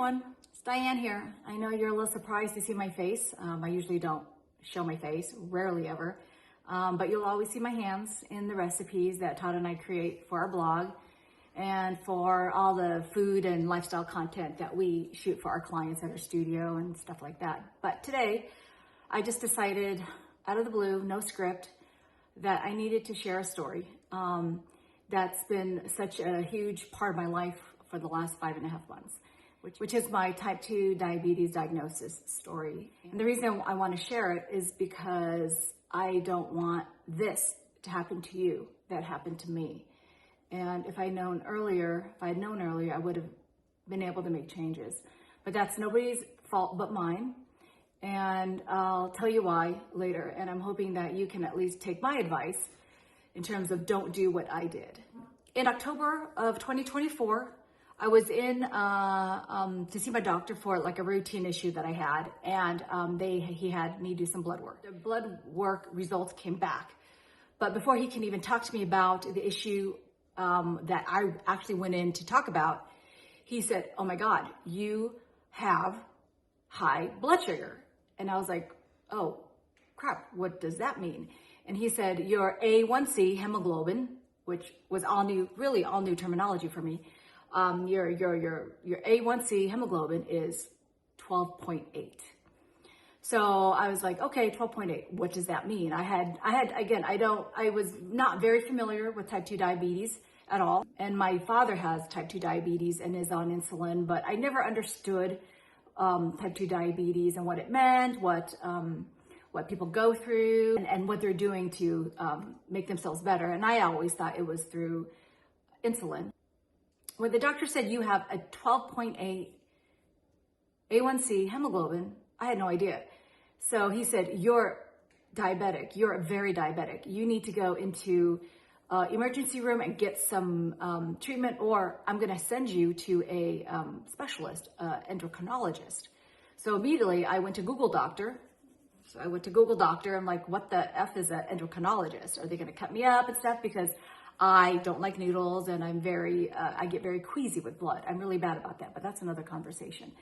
everyone, it's Diane here. I know you're a little surprised to see my face. I usually don't show my face, rarely ever, but you'll always see my hands in the recipes that Todd and I create for our blog and for all the food and lifestyle content that we shoot for our clients at our studio and stuff like that. But today, I just decided, out of the blue, no script, that I needed to share a story that's been such a huge part of my life for the last 5.5 months, which is my type 2 diabetes diagnosis story. And the reason I want to share it is because I don't want this to happen to you that happened to me. And if I had known earlier, I would have been able to make changes. But that's nobody's fault but mine. And I'll tell you why later. And I'm hoping that you can at least take my advice in terms of don't do what I did. In October of 2024, I was in to see my doctor for like a routine issue that I had, and he had me do some blood work. The blood work results came back, but before he can even talk to me about the issue that I actually went in to talk about, he said, "Oh my God, you have high blood sugar." And I was like, "Oh crap, what does that mean?" And he said, "Your A1C hemoglobin," which was all new terminology for me. Your A1C hemoglobin is 12.8. So I was like, okay, 12.8. What does that mean? I was not very familiar with type 2 diabetes at all. And my father has type 2 diabetes and is on insulin, but I never understood type 2 diabetes and what it meant, what people go through and what they're doing to make themselves better. And I always thought it was through insulin. When the doctor said you have a 12.8 A1C hemoglobin, I had no idea. So he said, "You're diabetic. You're very diabetic. You need to go into emergency room and get some treatment, or I'm going to send you to a specialist, endocrinologist." So immediately I went to Google Doctor. I'm like, what the F is an endocrinologist? Are they going to cut me up and stuff? Because I don't like needles and I get very queasy with blood. I'm really bad about that, but that's another conversation.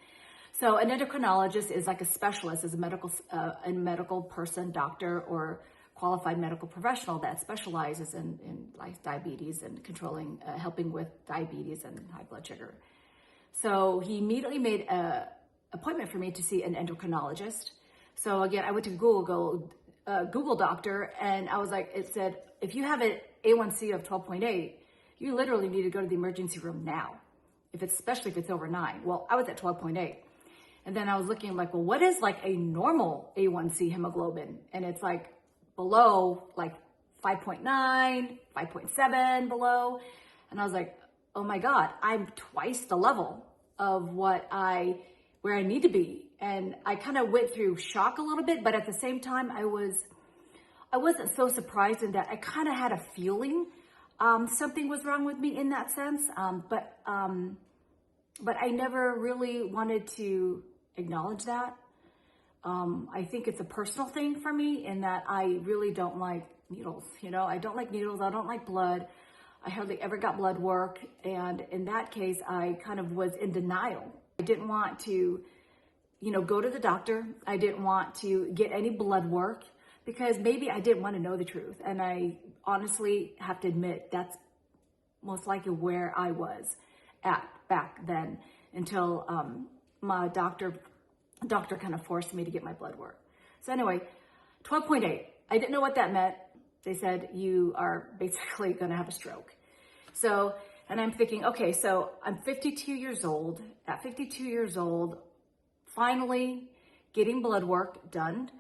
So an endocrinologist is like a specialist, is a medical person, doctor, or qualified medical professional that specializes in like diabetes and controlling, helping with diabetes and high blood sugar. So he immediately made an appointment for me to see an endocrinologist. So again, I went to Google Doctor, and I was like, it said, if you have an A1C of 12.8, you literally need to go to the emergency room now, especially if it's over 9. Well, I was at 12.8. And then I was looking like, well, what is like a normal A1C hemoglobin? And it's like below like 5.9, 5.7 below. And I was like, oh my God, I'm twice the level of where I need to be. And I kind of went through shock a little bit, but at the same time, I wasn't so surprised in that I kind of had a feeling something was wrong with me in that sense. But I never really wanted to acknowledge that. I think it's a personal thing for me in that I really don't like needles. I don't like needles. I don't like blood. I hardly ever got blood work. And in that case, I kind of was in denial. I didn't want to go to the doctor. I didn't want to get any blood work because maybe I didn't want to know the truth. And I honestly have to admit that's most likely where I was at back then until my doctor kind of forced me to get my blood work. So anyway, 12.8. I didn't know what that meant. They said you are basically going to have a stroke. So, and I'm thinking, okay, so I'm 52 years old. At 52 years old, finally getting blood work done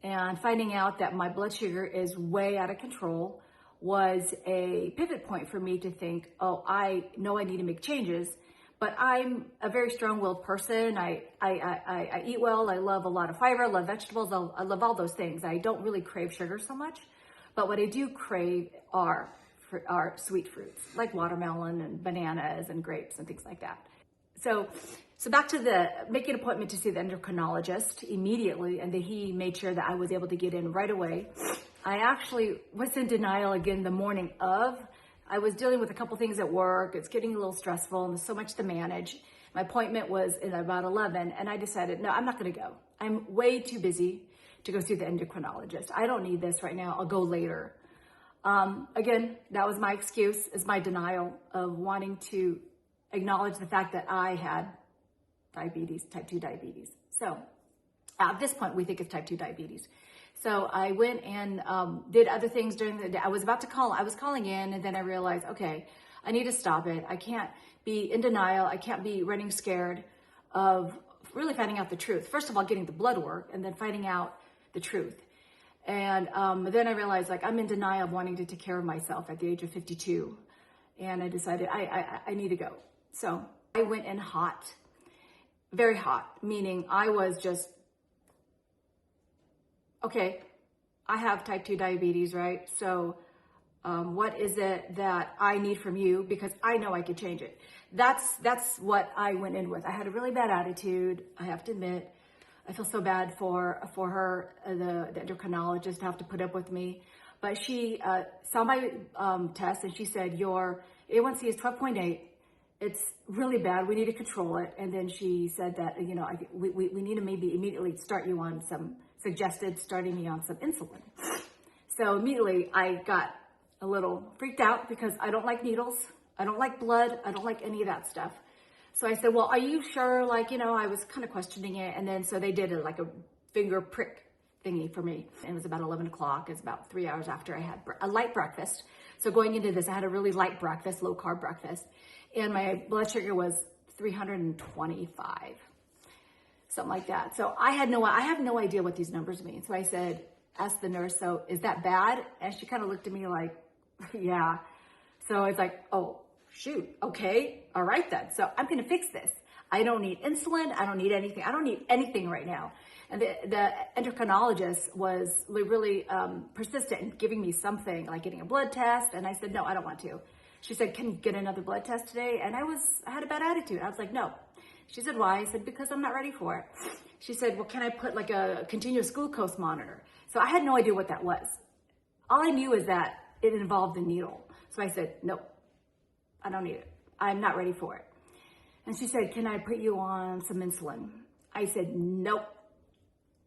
and finding out that my blood sugar is way out of control was a pivot point for me to think, oh, I know I need to make changes, but I'm a very strong-willed person. I eat well. I love a lot of fiber. I love vegetables. I love all those things. I don't really crave sugar so much, but what I do crave are sweet fruits like watermelon and bananas and grapes and things like that. So back to making an appointment to see the endocrinologist immediately, and he made sure that I was able to get in right away. I actually was in denial again the morning of. I was dealing with a couple things at work. It's getting a little stressful and there's so much to manage My appointment was at about 11, and I decided, no, I'm not going to go. I'm way too busy to go see the endocrinologist. I don't need this right now. I'll go later. Again, that was my excuse, is my denial of wanting to acknowledge the fact that I had diabetes, type 2 diabetes. So at this point, we think it's type 2 diabetes. So I went and did other things during the day. I was calling in, and then I realized, okay, I need to stop it. I can't be in denial. I can't be running scared of really finding out the truth. First of all, getting the blood work, and then finding out the truth. And then I realized, like, I'm in denial of wanting to take care of myself at the age of 52. And I decided I need to go. So I went in hot, very hot, meaning I was just, okay, I have type 2 diabetes, right? So what is it that I need from you? Because I know I could change it. That's what I went in with. I had a really bad attitude, I have to admit. I feel so bad for her, the endocrinologist, to have to put up with me. But she saw my test, and she said, your A1C is 12.8. It's really bad. We need to control it. And then she said that, you know, we need to maybe immediately start you on suggested starting me on some insulin. So immediately I got a little freaked out because I don't like needles. I don't like blood. I don't like any of that stuff. So I said, well, are you sure? Like, you know, I was kind of questioning it. And then so they did like a finger prick thingy for me. And it was about 11 o'clock. It's about 3 hours after I had a light breakfast. So going into this, I had a really light breakfast, low carb breakfast. And my blood sugar was 325, something like that. So I have no idea what these numbers mean. So I said, asked the nurse, so is that bad? And she kind of looked at me like, yeah. So it's like, oh, shoot, okay, all right then. So I'm gonna fix this. I don't need insulin, I don't need anything. I don't need anything right now. And the endocrinologist was really persistent in giving me something, like getting a blood test. And I said, no, I don't want to. She said, can you get another blood test today? And I had a bad attitude. I was like, no. She said, why? I said, because I'm not ready for it. She said, well, can I put like a continuous glucose monitor? So I had no idea what that was. All I knew is that it involved a needle. So I said, nope, I don't need it. I'm not ready for it. And she said, can I put you on some insulin? I said, nope.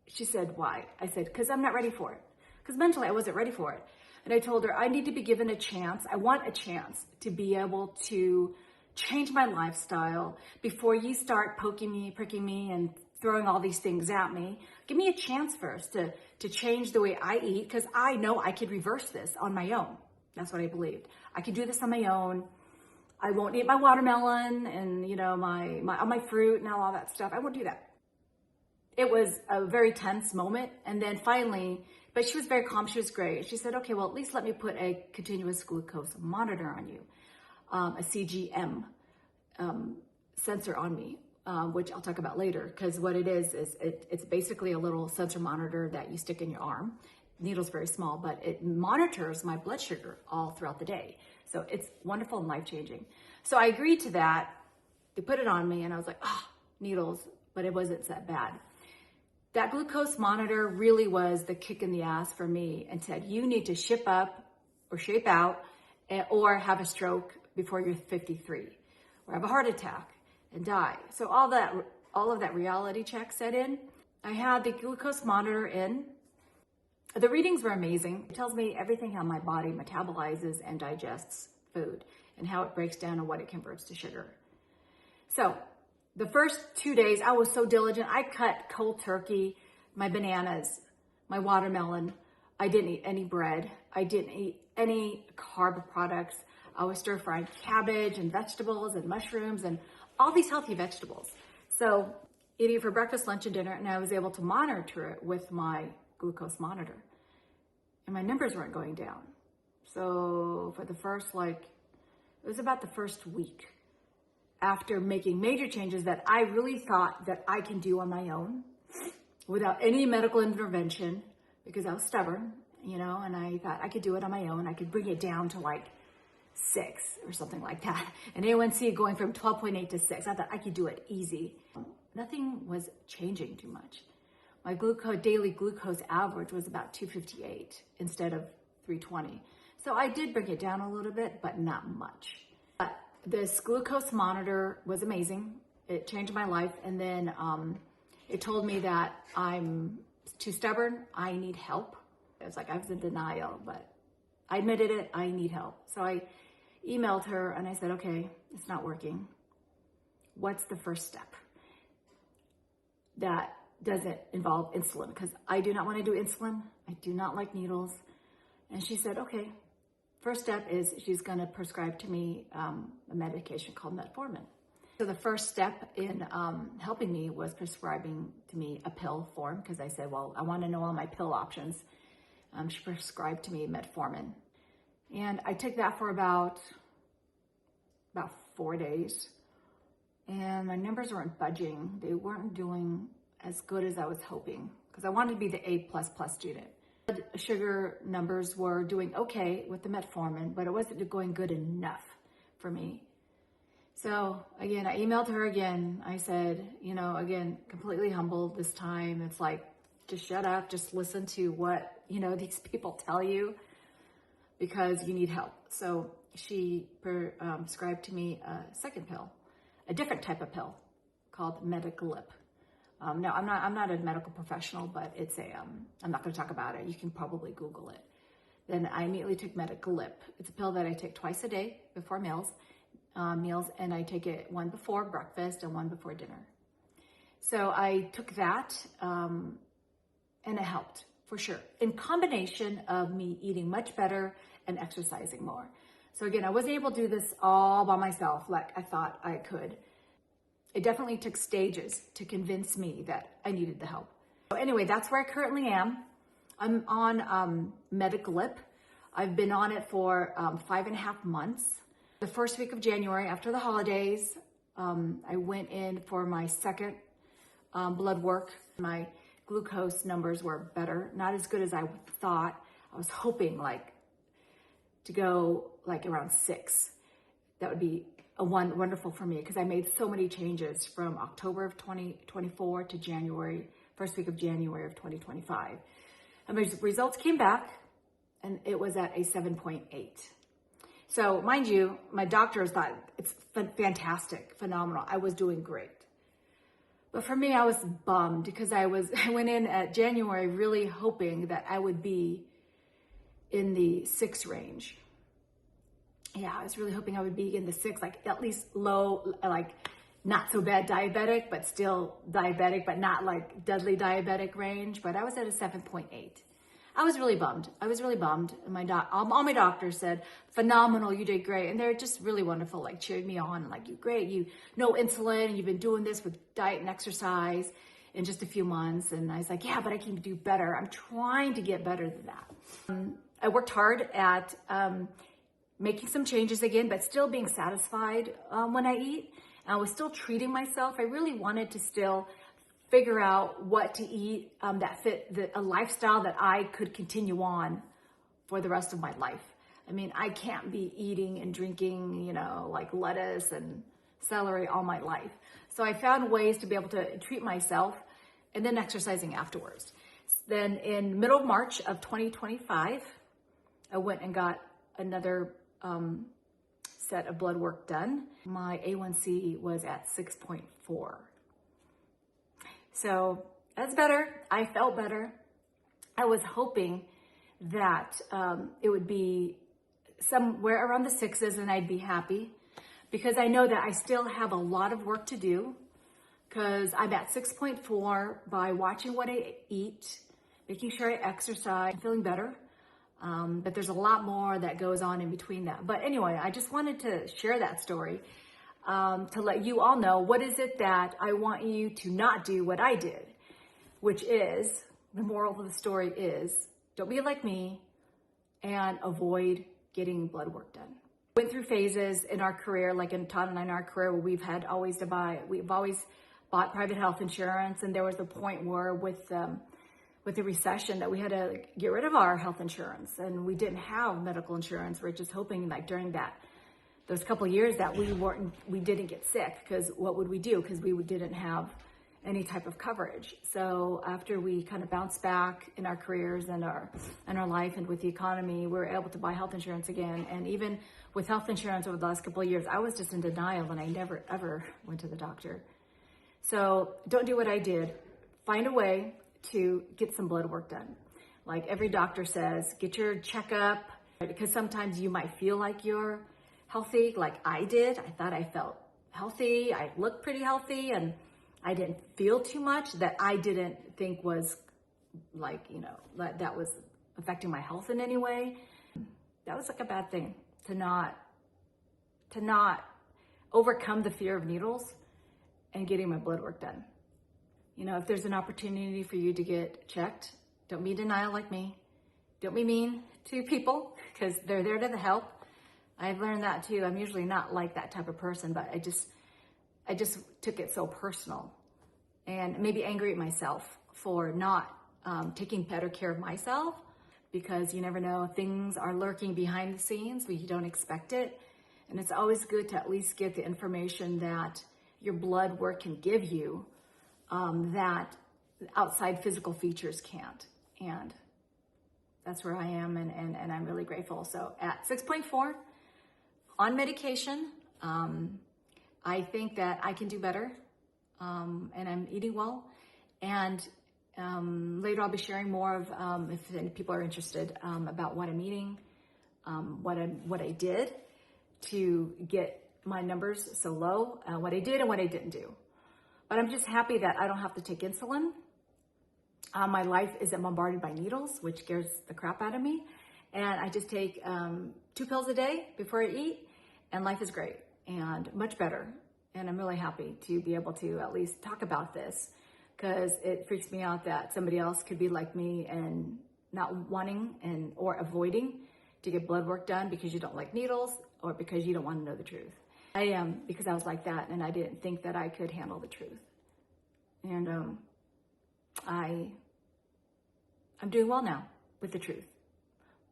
She said, why? I said, because I'm not ready for it. Because mentally I wasn't ready for it. And I told her, I need to be given a chance. I want a chance to be able to change my lifestyle before you start poking me, pricking me, and throwing all these things at me. Give me a chance first to change the way I eat, because I know I could reverse this on my own. That's what I believed. I could do this on my own. I won't eat my watermelon and, you know, all my fruit and all that stuff. I won't do that. It was a very tense moment. And then finally, but she was very calm. She was great. She said, okay, well, at least let me put a continuous glucose monitor on you, a CGM sensor on me, which I'll talk about later. Because what it is it's basically a little sensor monitor that you stick in your arm. Needle's very small, but it monitors my blood sugar all throughout the day. So it's wonderful and life-changing. So I agreed to that. They put it on me, and I was like, needles, but it wasn't that bad. That glucose monitor really was the kick in the ass for me, and said, you need to ship up or shape out or have a stroke before you're 53, or have a heart attack and die. So all of that reality check set in. I had the glucose monitor in. The readings were amazing. It tells me everything how my body metabolizes and digests food, and how it breaks down and what it converts to sugar. So the first 2 days, I was so diligent. I cut cold turkey, my bananas, my watermelon. I didn't eat any bread. I didn't eat any carb products. I was stir frying cabbage and vegetables and mushrooms and all these healthy vegetables. So eating it for breakfast, lunch, and dinner, and I was able to monitor it with my glucose monitor. And my numbers weren't going down. So for the first, it was about the first week after making major changes that I really thought that I can do on my own without any medical intervention, because I was stubborn, and I thought I could do it on my own. I could bring it down to 6 or something like that. And A1C going from 12.8 to 6. I thought I could do it easy. Nothing was changing too much. My daily glucose average was about 258 instead of 320. So I did bring it down a little bit, but not much. This glucose monitor was amazing. It changed my life. And then it told me that I'm too stubborn. I need help. It was like I was in denial, but I admitted it. I need help. So I emailed her and I said, okay, it's not working. What's the first step that doesn't involve insulin? Because I do not want to do insulin. I do not like needles. And she said, okay, first step is she's going to prescribe to me a medication called Metformin. So the first step in helping me was prescribing to me a pill form, because I said, well, I want to know all my pill options. She prescribed to me Metformin. And I took that for about 4 days. And my numbers weren't budging. They weren't doing as good as I was hoping, because I wanted to be the A++ student. Blood sugar numbers were doing okay with the Metformin, but it wasn't going good enough for me. So again, I emailed her again. I said, again, completely humbled this time. It's like, just shut up, just listen to what, these people tell you, because you need help. So she prescribed to me a second pill, a different type of pill called Metaglip. No, I'm not a medical professional, but it's I'm not going to talk about it. You can probably Google it. Then I immediately took Metaglip. It's a pill that I take twice a day before meals, and I take it one before breakfast and one before dinner. So I took that, and it helped for sure, in combination of me eating much better and exercising more. So again, I wasn't able to do this all by myself like I thought I could. It definitely took stages to convince me that I needed the help. So anyway, that's where I currently am. I'm on Metaglip. I've been on it for 5.5 months. The first week of January, after the holidays, I went in for my second blood work. My glucose numbers were better, not as good as I thought. I was hoping to go around 6. That would be wonderful for me, because I made so many changes from October of 2024 to first week of January of 2025. And my results came back, and it was at a 7.8. So mind you, my doctors thought it's fantastic, phenomenal. I was doing great. But for me, I was bummed, because I went in at January really hoping that I would be in the 6 range. Yeah, I was really hoping I would be in the 6, at least low, not so bad diabetic, but still diabetic, but not deadly diabetic range. But I was at a 7.8. I was really bummed. And all my doctors said, phenomenal, you did great. And they're just really wonderful, cheered me on, you're great, no insulin, you've been doing this with diet and exercise in just a few months. And I was like, yeah, but I can do better. I'm trying to get better than that. I worked hard at making some changes again, but still being satisfied when I eat. I was still treating myself. I really wanted to still figure out what to eat that fit a lifestyle that I could continue on for the rest of my life. I mean, I can't be eating and drinking, lettuce and celery all my life. So I found ways to be able to treat myself and then exercising afterwards. Then in middle of March of 2025, I went and got another set of blood work done. My A1C was at 6.4. So that's better. I felt better. I was hoping that it would be somewhere around the 6s and I'd be happy, because I know that I still have a lot of work to do, because I'm at 6.4 by watching what I eat, making sure I exercise, feeling better. But there's a lot more that goes on in between that. But anyway, I just wanted to share that story to let you all know what is it that I want you to not do what I did, which is, the moral of the story is, don't be like me and avoid getting blood work done. Went through phases in our career, in Todd and I in our career, where we've always bought private health insurance. And there was a point where with the recession that we had to get rid of our health insurance, and we didn't have medical insurance. We're just hoping during those couple of years that we didn't get sick, because what would we do? Because we didn't have any type of coverage. So after we kind of bounced back in our careers and our life and with the economy, we were able to buy health insurance again. And even with health insurance over the last couple of years, I was just in denial, and I never ever went to the doctor. So don't do what I did. Find a way to get some blood work done. Like every doctor says, get your checkup, because sometimes you might feel like you're healthy, like I did. I thought I felt healthy. I looked pretty healthy, and I didn't feel too much that I didn't think was like, that was affecting my health in any way. That was like a bad thing to not overcome the fear of needles and getting my blood work done. If there's an opportunity for you to get checked, don't be in denial like me. Don't be mean to people, because they're there to help. I've learned that too. I'm usually not like that type of person, but I just took it so personal, and maybe angry at myself for not taking better care of myself, because you never know, things are lurking behind the scenes, but you don't expect it. And it's always good to at least get the information that your blood work can give you, that outside physical features can't. And that's where I am, and I'm really grateful. So at 6.4 on medication, I think that I can do better, and I'm eating well. And later I'll be sharing more of, if any people are interested, about what I'm eating, what I did to get my numbers so low, what I did and what I didn't do. But I'm just happy that I don't have to take insulin. My life isn't bombarded by needles, which scares the crap out of me. And I just take 2 pills a day before I eat, and life is great and much better. And I'm really happy to be able to at least talk about this, because it freaks me out that somebody else could be like me and not wanting or avoiding to get blood work done because you don't like needles or because you don't want to know the truth. I am, because I was like that, and I didn't think that I could handle the truth. And I'm doing well now with the truth.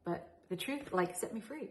But the truth, set me free,